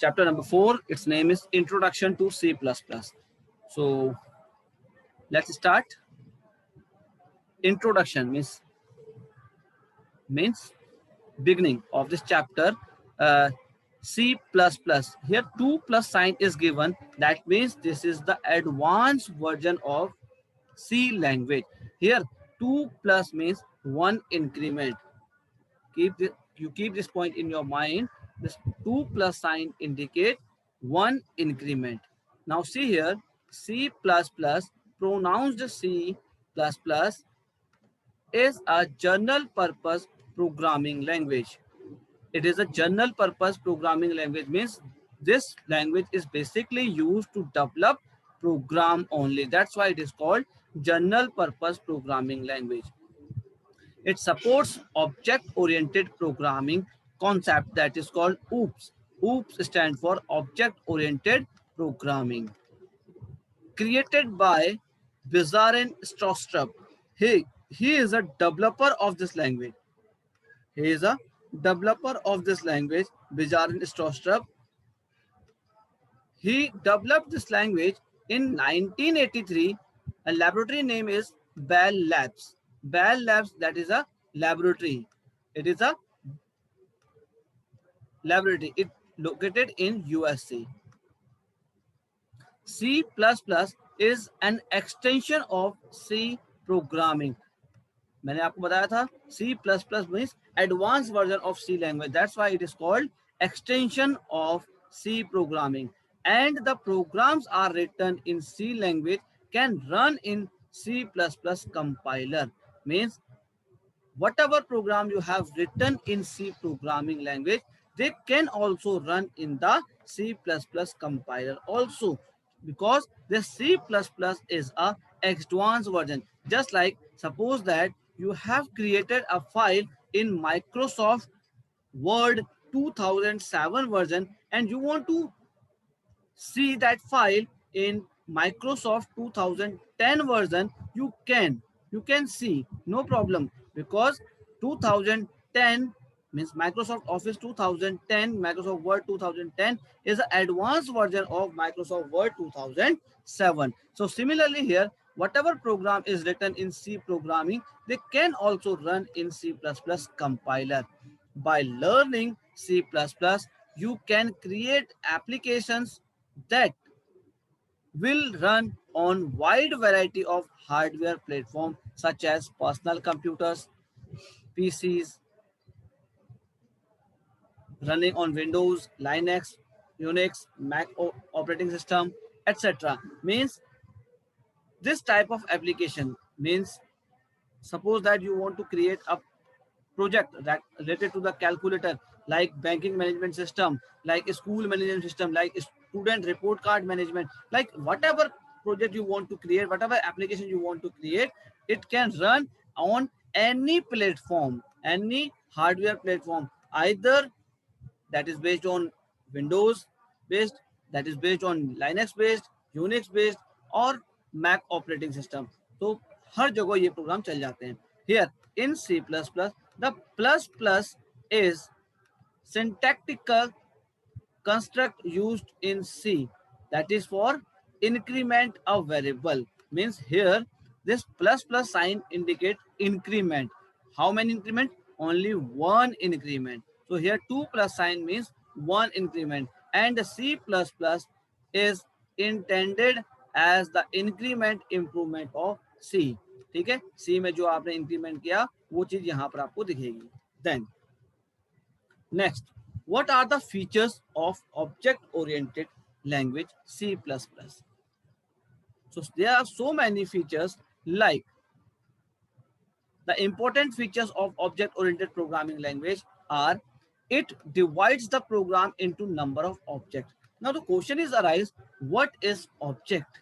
chapter number 4. Its name is Introduction to C++. So let's start. Introduction means beginning of this chapter. C++. Here 2 plus sign is given. That means this is the advanced version of C language. Here 2 plus means 1 increment. You keep this point in your mind. This 2 plus sign indicate 1 increment. Now see here, C++, pronounced C++, is a general purpose programming language. It is a general purpose programming language, means this language is basically used to develop program only. That's why it is called general purpose programming language. It supports object-oriented programming concept that is called OOPS. OOPS stands for Object-Oriented Programming. Created by Bizarren Strostrup. He is a developer of this language. He is a developer of this language, Bizarren Strostrup. He developed this language in 1983. A laboratory name is Bell Labs. Bell Labs, that is a laboratory. It is a laboratory. It located in USA. C++ is an extension of C programming. मैंने आपको बताया था C++ means advanced version of C language. That's why it is called extension of C programming. And the programs are written in C language can run in C++ compiler. Means whatever program you have written in C programming language, they can also run in the C++ compiler also, because the C++ is a advanced version. Just like suppose that you have created a file in Microsoft Word 2007 version and you want to see that file in Microsoft 2010 version, you can see, no problem, because 2010 means Microsoft Office 2010, Microsoft Word 2010 is an advanced version of Microsoft Word 2007. So similarly here, whatever program is written in C programming, they can also run in C++ compiler. By learning C++, you can create applications that will run on wide variety of hardware platforms such as personal computers, PCs, running on Windows, Linux, Unix, Mac operating system, etc. Means this type of application means suppose that you want to create a project that related to the calculator, like banking management system, like school management system, like student report card management, like whatever project you want to create, whatever application you want to create, it can run on any platform, any hardware platform, either that is based on Windows based, that is based on Linux based, Unix based और Mac operating system. तो हर जगह ये programme चल जाते हैं. Here in C++, the plus plus is syntactical construct used in C, that is for increment a variable. Means here this plus plus sign indicate increment. How many increment? Only one increment. So here 2 plus sign means one increment, and the C++ is intended as the increment improvement of C. ठीक है, C में जो आपने increment किया वो चीज यहाँ पर आपको दिखेगी. Then next, what are the features of object-oriented language C++? So there are so many features, like the important features of object-oriented programming language are it divides the program into number of objects. Now the question is arise, what is object?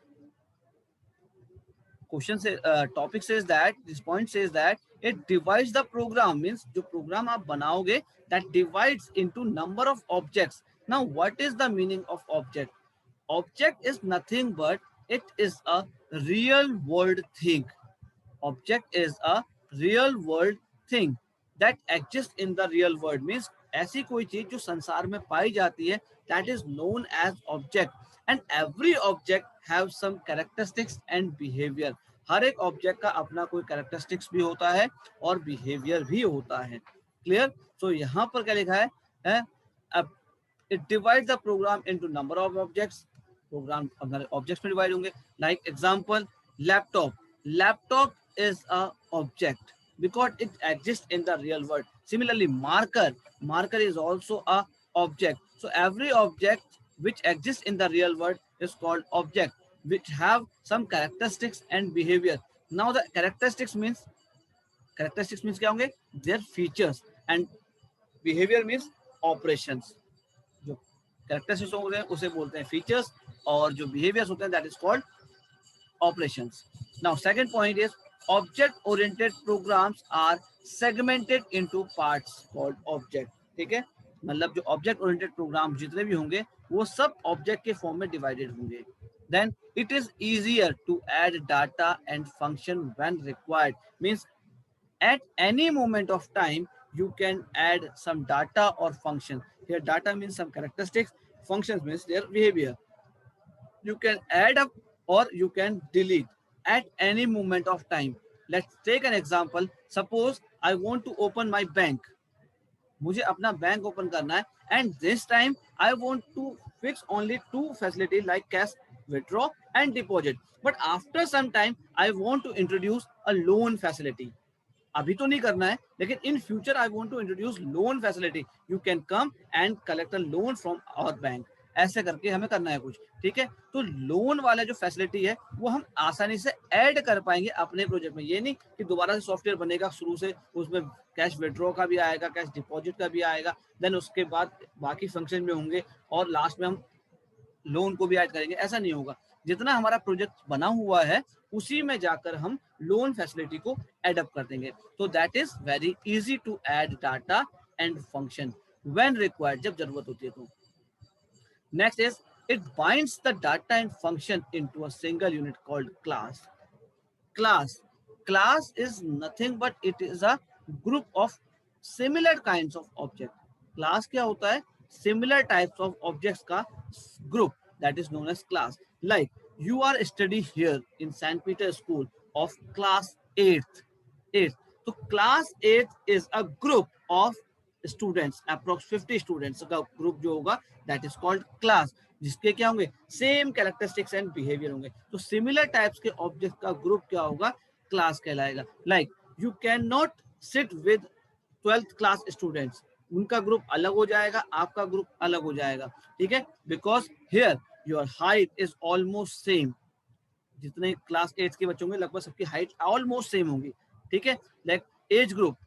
Question से topic says that this point says that it divides the program, means जो program आप बनाओगे that divides into number of objects. Now what is the meaning of object? Object is nothing but it is a real world thing. Object is a real world thing that exist in the real world means ऐसी कोई चीज जो संसार में पाई जाती है, that is known as object, and every object have some characteristics and behavior. हर एक object का अपना कोई कैरेक्टरिस्टिक्स भी होता है और बिहेवियर भी होता है. क्लियर? सो यहाँ पर क्या लिखा है? It divides the program into number of objects. Program हमारे ऑब्जेक्ट्स में डिवाइड होंगे. Like example laptop. Laptop is a object because it exists in the real world. Similarly, marker is also a object. So every object which exists in the real world is called object, which have some characteristics and behavior. Now the characteristics means क्या होंगे? Their features, and behavior means operations. जो characteristics होते हैं उसे बोलते हैं features, और जो बिहेवियर्स होते हैं that is called operations. Now second point is object oriented programs are segmented into parts called object. ठीक है, मतलब जो ऑब्जेक्ट ओरिएंटेड प्रोग्राम जितने भी होंगे वो सब ऑब्जेक्ट के फॉर्म में डिवाइडेड होंगे. Then it is easier to add data and function when required. Means at any moment of time you can add some data or function. Here data means some characteristics, functions means their behavior. You can add up or you can delete at any moment of time. Let's take an example. Suppose I want to open my bank. मुझे अपना bank open करना है, and this time I want to fix only two facility like cash withdraw and deposit. But after some time I want to introduce a loan facility. अभी तो नहीं करना है, लेकिन in future I want to introduce loan facility. You can come and collect a loan from our bank. ऐसे करके हमें करना है कुछ. ठीक है, तो लोन वाला जो फैसिलिटी है वो हम आसानी से ऐड कर पाएंगे अपने प्रोजेक्ट में. ये नहीं कि दोबारा से सॉफ्टवेयर बनेगा शुरू से, उसमें कैश विड्रॉ का भी आएगा, कैश डिपॉजिट का भी आएगा, देन उसके बाद बाकी फंक्शन में होंगे और लास्ट में हम लोन को भी ऐड करेंगे. ऐसा नहीं होगा. जितना हमारा प्रोजेक्ट बना हुआ है उसी में जाकर हम लोन फैसिलिटी को एड अप कर देंगे. तो that is very easy to add data and function when required, जब जरूरत होती है. तो next is it binds the data and function into a single unit called class. Class is nothing but it is a group of similar kinds of object. Class क्या होता है? Similar types of objects का group, that is known as class. Like you are study here in St. Peter School of class 8th. तो class 8th is a group of students, approx 50 students का group जो होगा that is called class, जिसके क्या होंगे? Same characteristics and behaviour होंगे. तो similar types के ऑब्जेक्ट का ग्रुप क्या होगा? क्लास कहलाएगा. Like you can not sit with 12th class students. उनका ग्रुप अलग हो जाएगा, आपका ग्रुप अलग हो जाएगा. ठीक है, because here your height is almost same. जितने क्लास 8 के बच्चों में लगभग सबकी हाइट ऑलमोस्ट सेम होगी. ठीक है, like age group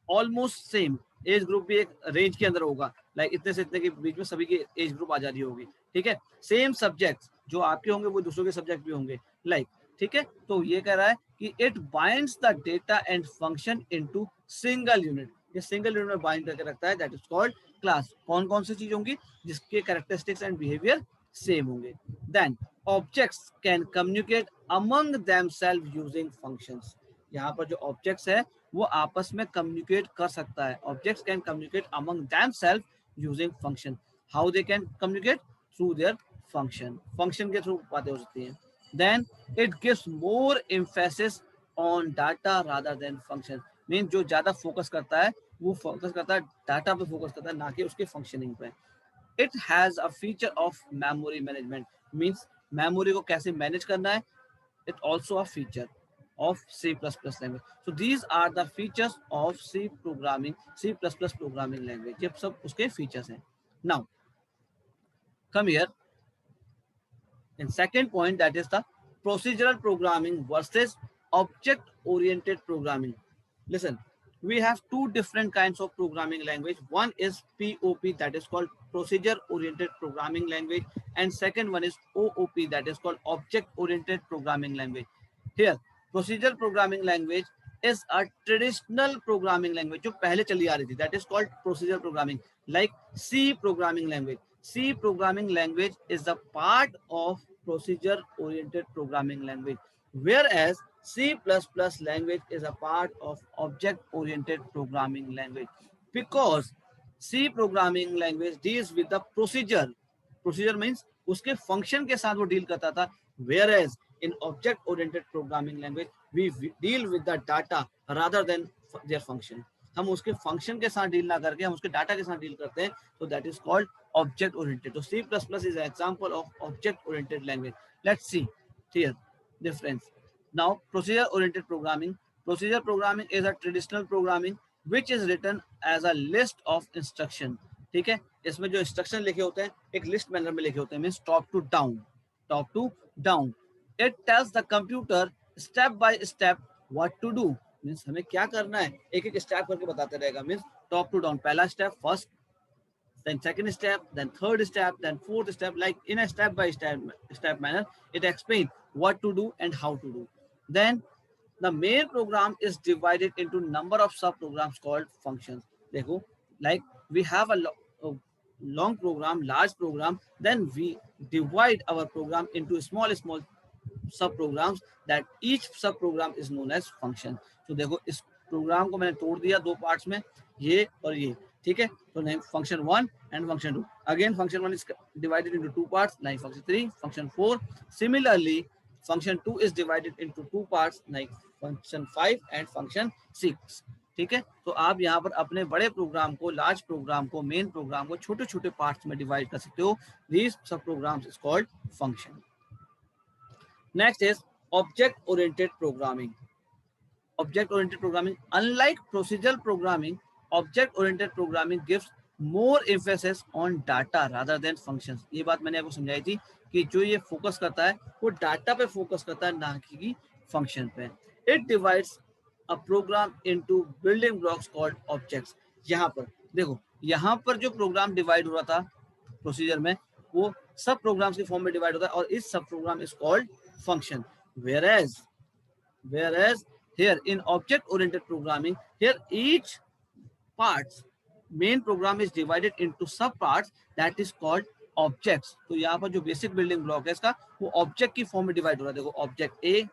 almost same. Age group भी एक रेंज के अंदर होगा, लाइक इतने से इतने के बीच में सभी की एज ग्रुप आ जा रही होगी. ठीक है, सेम सब्जेक्ट्स जो आपके होंगे वो दूसरों के सब्जेक्ट भी होंगे. लाइक ठीक है, तो ये कह रहा है कि it binds the data and function into single unit. ये सिंगल यूनिट में बाइंड करके रखता है, दैट इज कॉल्ड क्लास. कौन कौन सी चीज होंगी? जिसके कैरेक्टरिस्टिक्स एंड बिहेवियर सेम होंगे. Then objects can communicate among themself using functions. यहाँ पर जो ऑब्जेक्ट्स है वो आपस में कम्युनिकेट कर सकता है. Objects can communicate among themself using function. How they can communicate? Through their function. Function के थ्रू बातें हो सकती हैं. Then it gives more emphasis on data rather than function. Means जो ज्यादा फोकस करता है वो फोकस करता है डाटा पे, फोकस करता है ना कि उसके फंक्शनिंग पे. It has a feature of memory management. Means memory को कैसे मैनेज करना है. It also a feature of C++ language. So these are the features of C++ programming language. ये सब उसके features हैं. Now come here in second point, that is the procedural programming versus object oriented programming. Listen, we have two different kinds of programming language. One is POP, that is called procedure oriented programming language, and second one is OOP, that is called object oriented programming language. Here procedure programming language is a traditional programming language जो पहले चली आ रही थी, that is called procedure programming. Like C programming language. C programming language is the part of procedure oriented programming language, whereas C++ language is a part of object-oriented programming language because C programming language deals with the procedure. Procedure means उसके function के साथ वो deal करता था. Whereas in object-oriented programming language, we deal with the data rather than their function. हम उसके function के साथ deal ना करके हम उसके data के साथ deal करते हैं. So that is called object-oriented. So C++ is an example of object-oriented language. Let's see here difference. Now, procedure-oriented programming. Procedure programming is a traditional programming which is written as a list of instruction. ठीक है, इसमें जो instruction लिखे होते हैं एक list manner में लिखे होते हैं, means top to down. It tells the computer step by step what to do, means हमें क्या करना है एक एक स्टेप करके बताते रहेगा. मीन्स टॉप टू डाउन, पहला step first, then second step, then third step, then fourth step, like in a step by step manner. It explains what to do and how to do. Then the main program is divided into number of sub programs called functions. देखो, like we have a long program, large program, then we divide our program into small sub programs that each sub program is known as function. So देखो इस programme को मैंने तोड़ दिया दो parts में, ये और ये. ठीक है, तो name function 1 and function 2. Again function 1 is divided into two parts like function 3, function 4. Similarly, function 2 is divided into two parts like function 5 and function 6. ठीक है, तो आप यहाँ पर अपने बड़े प्रोग्राम को, लार्ज प्रोग्राम को, मेन प्रोग्राम को छोटे छोटे पार्ट्स में डिवाइड कर सकते हो. These सब programs is called function. Next is object-oriented programming. Object-oriented programming, unlike procedural programming, object-oriented programming gives more emphasis on data rather than functions. ये बात मैंने आपको समझाई थी कि जो ये फोकस करता है वो डाटा पे फोकस करता है, ना कि फंक्शन पे. It divides a program into building blocks called objects. यहाँ पर देखो, यहाँ पर जो प्रोग्राम डिवाइड हो रहा था प्रोसीजर में वो सब प्रोग्राम्स के फॉर्म में डिवाइड होता है और इस सब program is called function. Whereas here in object oriented programming, here each parts main program is divided into sub parts that is called objects. तो यहाँ पर जो बेसिक बिल्डिंग ब्लॉक है इसका वो ऑब्जेक्ट की फॉर्म में डिवाइड हो रहा है. देखो, object A,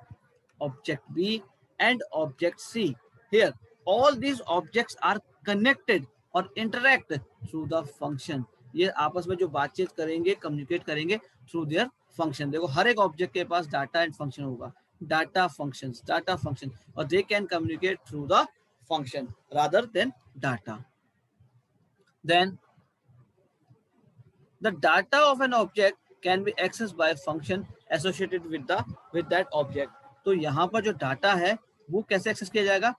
object B and object C. here all these objects are connected और interact through the function. ये आपस में जो बातचीत करेंगे, कम्युनिकेट करेंगे थ्रू देयर फंक्शन. देखो, हर एक ऑब्जेक्ट के पास डाटा एंड फंक्शन होगा, डाटा फंक्शन, और they can communicate through the function rather than data. Then the data of an object can be access by function associated with that object. तो यहाँ पर जो डाटा है वो कैसे एक्सेस किया जाएगा,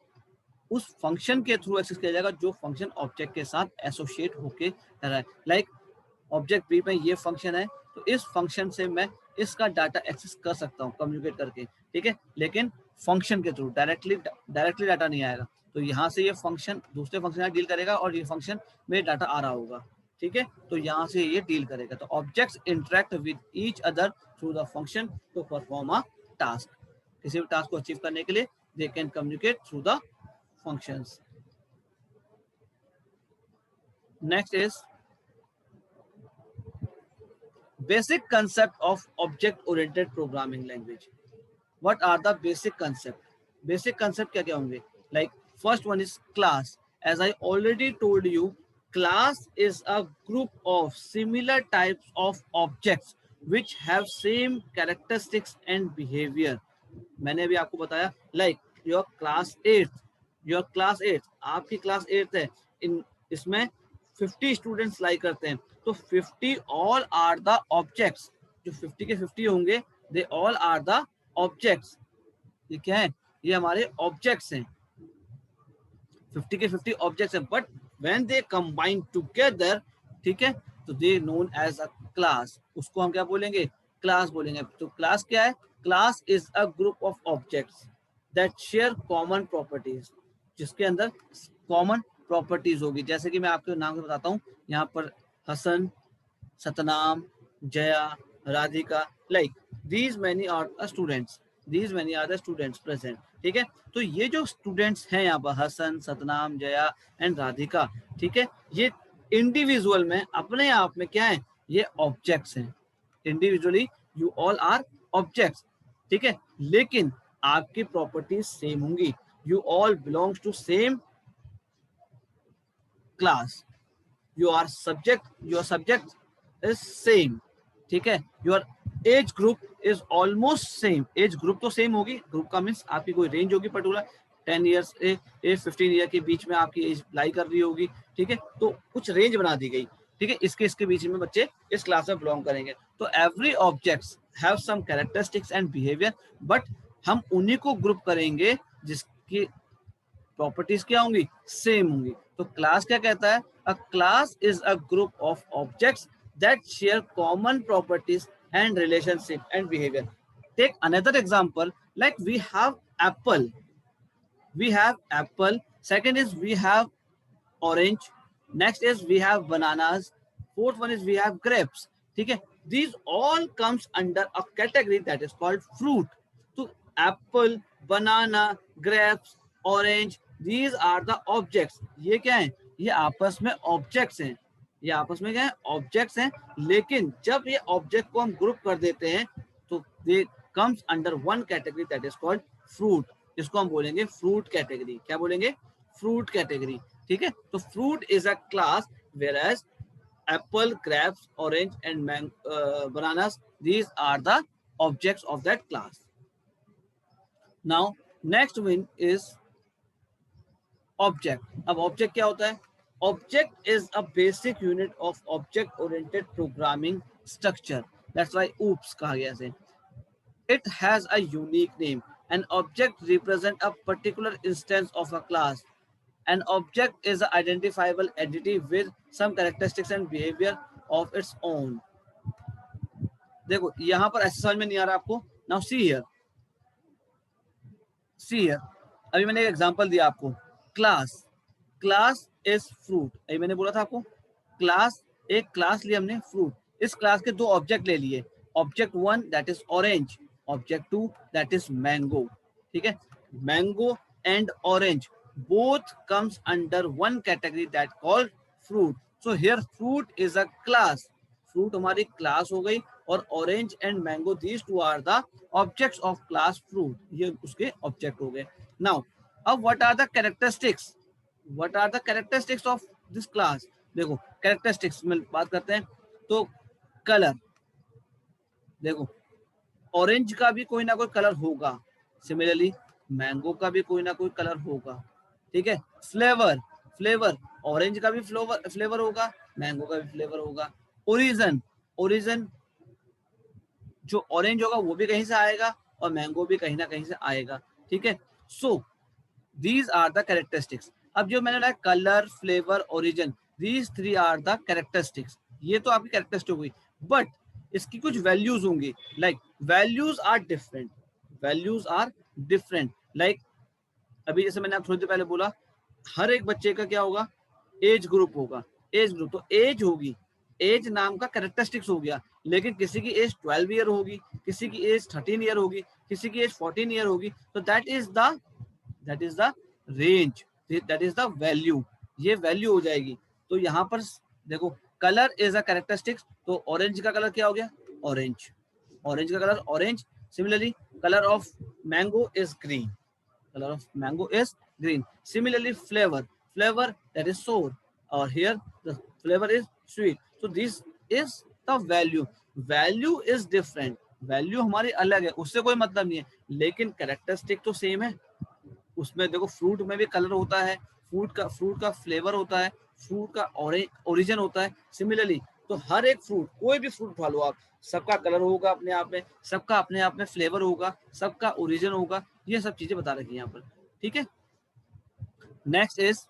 उस फंक्शन के थ्रू एक्सेस किया जाएगा जो फंक्शन ऑब्जेक्ट के साथ एसोसिएट होके रहा है. लाइक ऑब्जेक्ट बी में ये फंक्शन है तो इस फंक्शन से मैं इसका डाटा एक्सेस कर सकता हूँ कम्युनिकेट करके. ठीक है, लेकिन फंक्शन के थ्रू डायरेक्टली डाटा नहीं आएगा. तो यहाँ से ये फंक्शन दूसरे फंक्शन डील करेगा और ये फंक्शन में डाटा आ रहा होगा. ठीक है, तो यहाँ से ये डील करेगा. तो objects interact with each other through the function to perform a task. किसी भी टास्क को अचीव करने के लिए they can communicate through the functions. Next is basic concept of object oriented programming language. What are the basic concept? Basic concept क्या क्या होंगे? Like first one is class. As I already told you, class is a group of similar types of objects which have same characteristics and behavior. मैंने अभी आपको बताया like your class 8, आपकी class 8 है, इसमें 50 स्टूडेंट्स लाई करते हैं तो 50 ऑल आर द ऑब्जेक्ट्स. जो 50 के 50 होंगे they all are the objects. ये क्या है, ये हमारे ऑब्जेक्ट्स हैं. 50 के 50 ऑब्जेक्ट्स हैं, but when they combine together, ठीक है, तो दे नोन एज अ क्लास. उसको हम क्या बोलेंगे, क्लास बोलेंगे. तो क्लास क्या है, class is a group of objects that share common properties, जिसके अंदर कॉमन प्रॉपर्टीज होगी. जैसे कि मैं आपके नाम से बताता हूँ, यहाँ पर Hasan, Satnam, Jaya, Radhika, like these many are the students present. ठीक है, तो ये जो स्टूडेंट्स हैं यहाँ पर हसन, सतनाम, जया एंड राधिका, ठीक है, ये इंडिविजुअल में अपने आप में क्या है, ये ऑब्जेक्ट्स हैं. Individually you all are objects. ठीक है, लेकिन आपकी प्रॉपर्टीज सेम होंगी। You all belongs to same class, your subject is same, ठीक है। Your age group is almost same, age group तो सेम होगी, ग्रुप का मीन्स आपकी कोई रेंज होगी पर्टिकुलर, 10 ईयर्स से 15 ईयर के बीच में आपकी एज लाई कर रही होगी, ठीक है। तो कुछ रेंज बना दी गई, ठीक है, इसके बीच में बच्चे इस क्लास में बिलोंग करेंगे। तो every objects have some characteristics and behaviour, but हम उन्हीं को ग्रुप करेंगे जिसकी प्रॉपर्टीज क्या होंगी, सेम होंगी। तो क्लास क्या कहता है, a class is a group of objects that share common properties and relationship and behaviour. Take another example, like we have apple, second is we have orange, next is we have bananas, fourth one is we have grapes, ठीक है। these all comes under a category that is called fruit। तो apple, banana, grapes, orange, these are the objects। ये क्या है, ये आपस में objects हैं, ये आपस में क्या है, ऑब्जेक्ट्स हैं। लेकिन जब ये ऑब्जेक्ट को हम ग्रुप कर देते हैं तो they comes under one category that is called fruit. इसको हम बोलेंगे फ्रूट कैटेगरी। क्या बोलेंगे, फ्रूट कैटेगरी, ठीक है। तो fruit is a class, whereas apple, grapes, orange and bananas, these are the objects of that class. Now next one is object. अब object क्या होता है, object is a basic unit of object oriented programming structure, that's why OOPs कहा गया है। It has a unique name. An object represents a particular instance of a class. An object is an identifiable entity with some characteristics and behavior of its own. देखो यहाँ पर ऐसे समझ में नहीं आ रहा आपको। Now see here. अभी मैंने एक एग्जांपल दिया आपको, क्लास इज फ्रूट। अभी मैंने बोला था आपको क्लास, एक क्लास लिया हमने फ्रूट, इस क्लास के दो ऑब्जेक्ट ले लिए, object one that is orange, object two that is mango, ठीक है। Mango and orange both comes under one category that called fruit. So here fruit is a class, fruit हमारी class हो गई, और orange and mango these two are the objects of class fruit, ये उसके object हो गए। Now अब what are the characteristics of this class. देखो कैरेक्टरिस्टिक्स में बात करते हैं तो कलर, देखो ऑरेंज का भी कोई ना कोई कलर होगा, सिमिलरली मैंगो का भी कोई ना कोई कलर होगा, ठीक है। फ्लेवर ऑरेंज का भी फ्लेवर होगा, मैंगो का भी फ्लेवर होगा। ओरिजिन जो ऑरेंज होगा वो भी कहीं से आएगा और मैंगो भी कहीं ना कहीं से आएगा, ठीक है। So these are the characteristics. अब जो मैंने बोला colour, flavour, origin, these three are the characteristics, ये तो आपकी कैरेक्टरिस्टिक हुई, बट इसकी कुछ वैल्यूज होंगी, like values are different. Like अभी जैसे मैंने आप थोड़ी देर पहले बोला, हर एक बच्चे का क्या होगा, एज ग्रुप होगा, एज ग्रुप तो एज होगी, एज नाम का कैरेक्टरिस्टिक्स हो गया, लेकिन किसी की एज 12 ईयर होगी, किसी की एज 13 ईयर होगी, किसी की एज 14 ईयर होगी, तो that is the range, that is the value, ये वैल्यू हो जाएगी। तो यहाँ पर देखो कलर इज अ कैरेक्टरिस्टिक्स, तो ऑरेंज का कलर क्या हो गया, ऑरेंज का colour orange. Similarly colour of mango is green, Similarly, flavor that is sour, or here the flavor is sweet. So this is the value. Value is different. Value हमारी अलग है, उससे कोई मतलब नहीं है, लेकिन कैरेक्टरिस्टिक तो सेम है। उसमें देखो फ्रूट में भी कलर होता है, फ्रूट का फ्लेवर होता है, फ्रूट का ओरिजिन होता है। सिमिलरली तो हर एक फ्रूट, कोई भी फ्रूट उठा लो आप, सबका कलर होगा अपने आप में, सबका अपने आप में फ्लेवर होगा, सबका ओरिजिन होगा, ये सब चीजें बता रखी है यहाँ पर, ठीक है। Next is